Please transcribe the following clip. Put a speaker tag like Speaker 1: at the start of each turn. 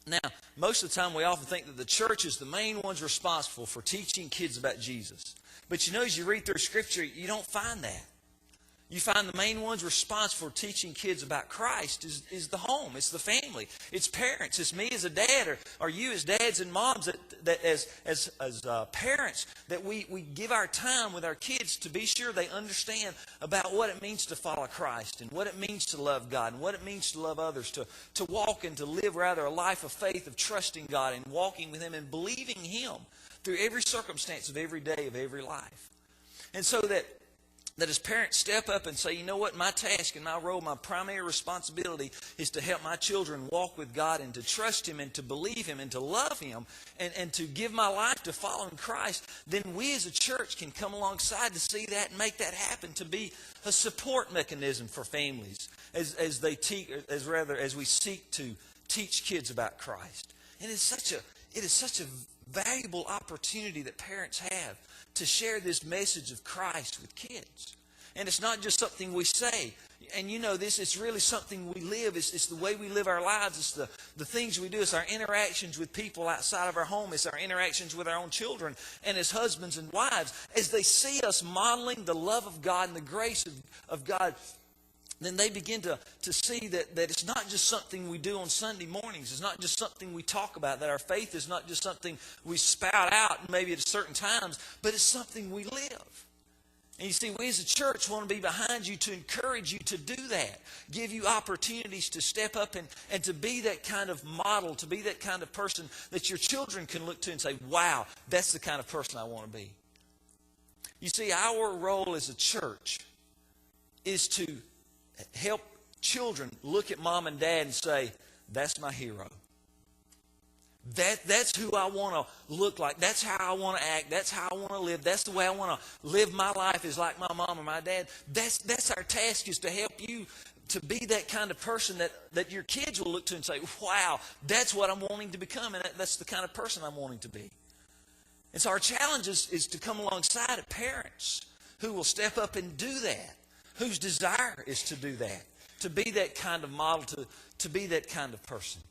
Speaker 1: Now, most of the time we often think that the church is the main ones responsible for teaching kids about Jesus. But you know, as you read through Scripture, you don't find that. You find the main ones responsible for teaching kids about Christ is the home. It's the family. It's parents. It's me as a dad or you as dads and moms that as parents that we give our time with our kids to be sure they understand about what it means to follow Christ and what it means to love God and what it means to love others, to walk and to live rather a life of faith, of trusting God and walking with Him and believing Him through every circumstance of every day of every life. And so that as parents step up and say, you know what, my task and my role, my primary responsibility is to help my children walk with God and to trust Him and to believe Him and to love Him and to give my life to following Christ, then we as a church can come alongside to see that and make that happen, to be a support mechanism for families as we seek to teach kids about Christ. And it is such a valuable opportunity that parents have to share this message of Christ with kids. And it's not just something we say. And you know this, it's really something we live. It's the way we live our lives. It's the things we do. It's our interactions with people outside of our home. It's our interactions with our own children and as husbands and wives. As they see us modeling the love of God and the grace of God, then they begin to see that it's not just something we do on Sunday mornings. It's not just something we talk about, that our faith is not just something we spout out maybe at certain times, but it's something we live. And you see, we as a church want to be behind you to encourage you to do that, give you opportunities to step up and to be that kind of model, to be that kind of person that your children can look to and say, wow, that's the kind of person I want to be. You see, our role as a church is to help children look at mom and dad and say, that's my hero. That's who I want to look like. That's how I want to act. That's how I want to live. That's the way I want to live my life, is like my mom or my dad. That's our task, is to help you to be that kind of person that your kids will look to and say, wow, that's what I'm wanting to become, and that's the kind of person I'm wanting to be. And so our challenge is to come alongside of parents who will step up and do that, whose desire is to do that, to be that kind of model, to be that kind of person.